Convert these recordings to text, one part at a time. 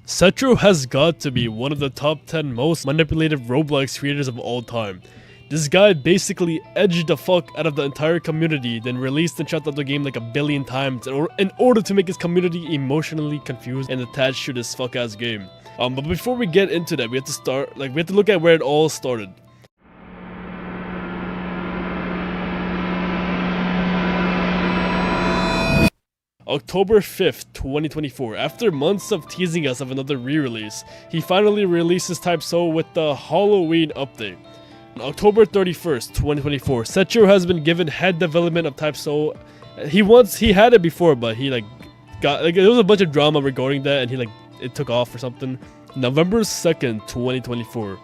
Setro has got to be one of the top 10 most manipulative Roblox creators of all time. This guy basically edged the fuck out of the entire community, then released and shut down the game like a billion times in order to make his community emotionally confused and attached to this fuck ass game. But before we get into that, we have to look at where it all started. October 5th, 2024. After months of teasing us of another re-release, he finally releases Type So with the Halloween update. On October 31st, 2024, Setro has been given head development of Type So. He had it before, but he there was a bunch of drama regarding that, and it took off or something. November 2nd, 2024.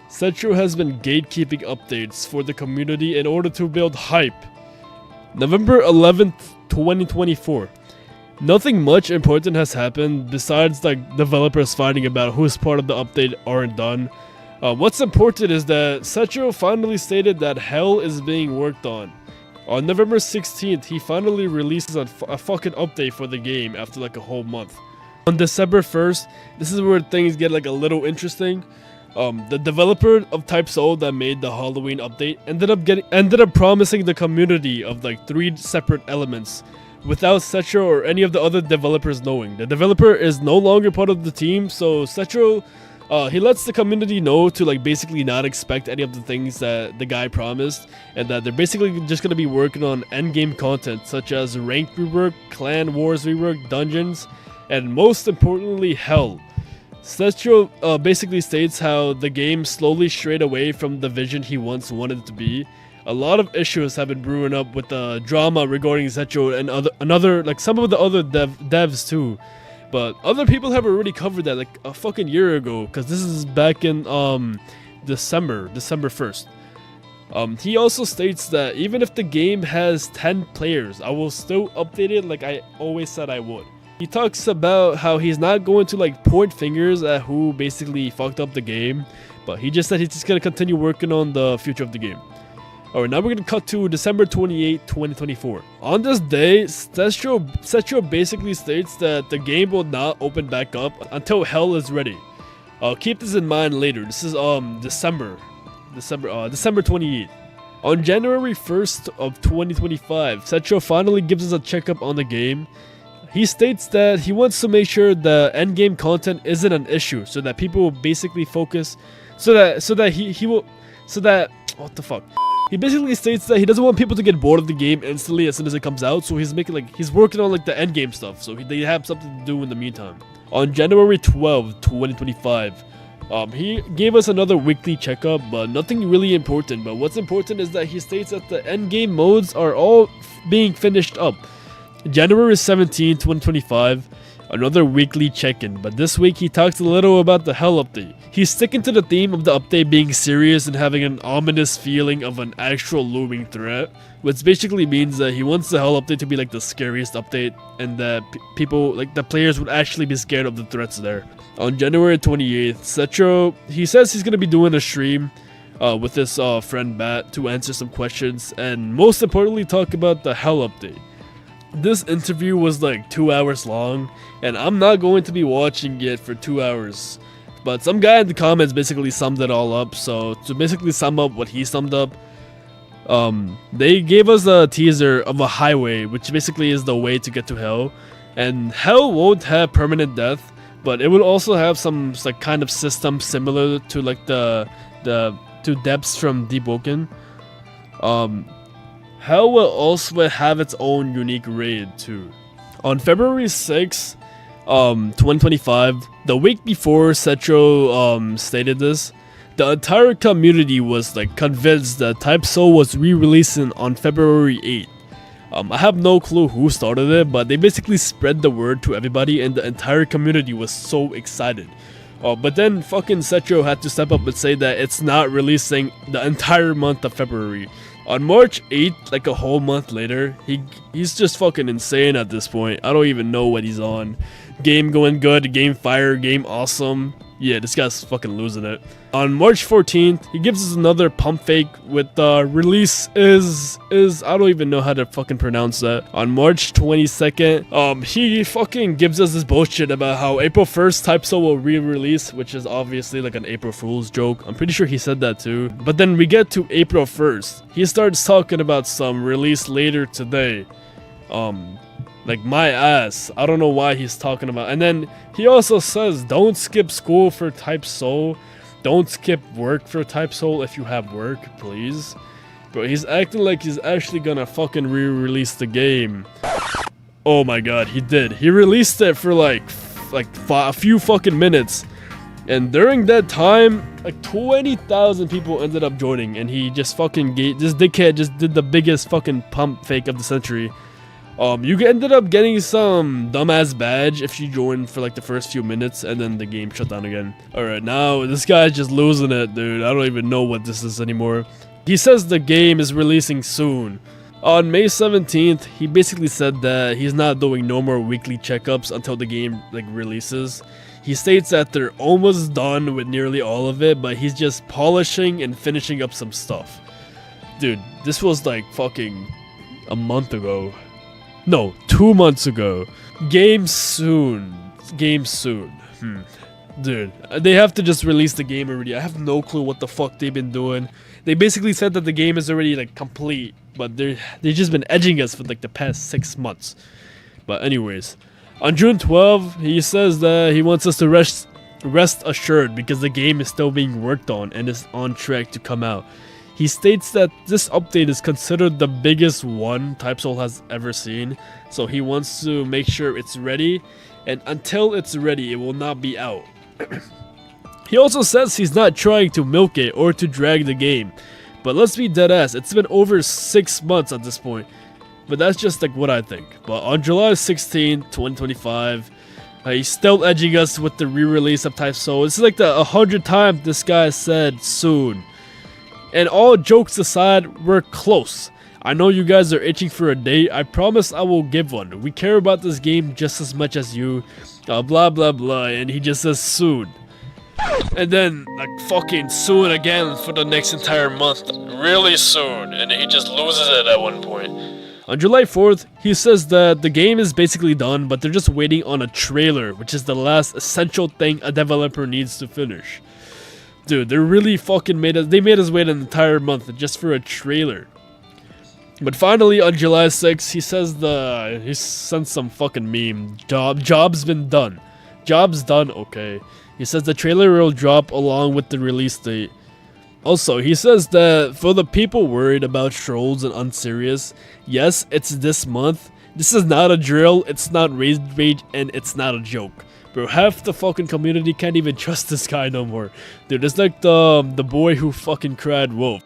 Setro has been gatekeeping updates for the community in order to build hype. November 11th, 2024. Nothing much important has happened besides developers fighting about whose part of the update aren't done. What's important is that Setro finally stated that hell is being worked on. On November 16th, he finally releases a fucking update for the game after a whole month. On December 1st, this is where things get a little interesting. The developer of Type So that made the Halloween update ended up promising the community of 3 separate elements without Setro or any of the other developers knowing. The developer is no longer part of the team, so Setro he lets the community know to basically not expect any of the things that the guy promised, and that they're basically just gonna be working on endgame content such as ranked rework, clan wars rework, dungeons, and most importantly, hell. Setro basically states how the game slowly strayed away from the vision he once wanted it to be. A lot of issues have been brewing up with the drama regarding Setro and some of the other devs too. But other people have already covered that a fucking year ago, because this is back in December 1st. He also states that even if the game has 10 players, I will still update it like I always said I would. He talks about how he's not going to point fingers at who basically fucked up the game, but he just said he's just gonna continue working on the future of the game. Alright, now we're gonna cut to December 28, 2024. On this day, Setro basically states that the game will not open back up until hell is ready. Keep this in mind later. This is December 28th. On January 1st of 2025, Setro finally gives us a checkup on the game. He states that he wants to make sure the endgame content isn't an issue, so that people will basically focus, what the fuck? He basically states that he doesn't want people to get bored of the game instantly as soon as it comes out, so he's working on the endgame stuff, so they have something to do in the meantime. On January 12, 2025, he gave us another weekly checkup, but nothing really important. But what's important is that he states that the endgame modes are all being finished up. January 17, 2025, another weekly check-in, but this week he talks a little about the hell update. He's sticking to the theme of the update being serious and having an ominous feeling of an actual looming threat, which basically means that he wants the hell update to be the scariest update, and that the players would actually be scared of the threats there. On January 28th, Setro, he says he's gonna be doing a stream with his friend Bat to answer some questions, and most importantly talk about the hell update. This interview was 2 hours long, and I'm not going to be watching it for 2 hours. But some guy in the comments basically summed it all up, so to basically sum up what he summed up, they gave us a teaser of a highway, which basically is the way to get to hell. And hell won't have permanent death, but it will also have some kind of system similar to to depths from Deep Woken. Hell will also have its own unique raid too. On February 6th, 2025, the week before Setro stated this, the entire community was convinced that Type So was re-releasing on February 8th. I have no clue who started it, but they basically spread the word to everybody, and the entire community was so excited. But then fucking Setro had to step up and say that it's not releasing the entire month of February. On March 8th, a whole month later, he's just fucking insane at this point. I don't even know what he's on. Game going good, game fire, game awesome. Yeah, this guy's fucking losing it. On March 14th, he gives us another pump fake with release is I don't even know how to fucking pronounce that. On March 22nd, he fucking gives us this bullshit about how April 1st Type Soul will re-release, which is obviously like an April Fool's joke. I'm pretty sure he said that too. But then we get to April 1st. He starts talking about some release later today. Like my ass. I don't know why he's talking about. And then he also says, don't skip school for Type Soul. Don't skip work for Type Soul if you have work, please. Bro, he's acting like he's actually gonna fucking re-release the game. Oh my god, he did. He released it for like a few fucking minutes. And during that time, like 20,000 people ended up joining. And he just fucking this dickhead just did the biggest fucking pump fake of the century. You ended up getting some dumbass badge if you joined for like the first few minutes and then the game shut down again. Alright, now this guy's just losing it, dude. I don't even know what this is anymore. He says the game is releasing soon. On May 17th, he basically said that he's not doing no more weekly checkups until the game like releases. He states that they're almost done with nearly all of it, but he's just polishing and finishing up some stuff. Dude, this was like fucking a month ago. No, 2 months ago. Game soon. Game soon. Dude, they have to just release the game already. I have no clue what the fuck they've been doing. They basically said that the game is already like complete, but they've just been edging us for like the past 6 months. But anyways, on June 12th, he says that he wants us to rest assured because the game is still being worked on and is on track to come out. He states that this update is considered the biggest one Type Soul has ever seen, so he wants to make sure it's ready, and until it's ready, it will not be out. He also says he's not trying to milk it or to drag the game, but let's be deadass, it's been over 6 months at this point, but that's just like what I think. But on July 16th, 2025, he's still edging us with the re-release of Type Soul. This is like the 100th time this guy said soon. And all jokes aside, we're close. I know you guys are itching for a date. I promise I will give one. We care about this game just as much as you. Blah blah blah. And he just says soon. And then like fucking soon again for the next entire month. Really soon. And he just loses it at one point. On July 4th, he says that the game is basically done, but they're just waiting on a trailer, which is the last essential thing a developer needs to finish. Dude, they really fucking made us wait an entire month just for a trailer. But finally, on July 6th, he says he sent some fucking meme. Job's been done. Job's done, okay. He says the trailer will drop along with the release date. Also, he says that for the people worried about trolls and unserious, yes, it's this month. This is not a drill, it's not rage, and it's not a joke. Bro, half the fucking community can't even trust this guy no more. Dude, it's like the boy who fucking cried wolf.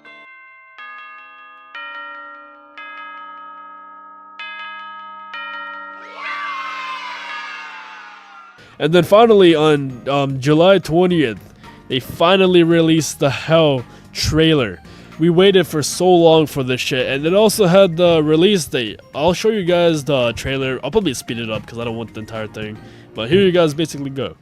And then finally on July 20th, they finally released the Hell trailer. We waited for so long for this shit, and it also had the release date. I'll show you guys the trailer. I'll probably speed it up because I don't want the entire thing. But here you guys basically go.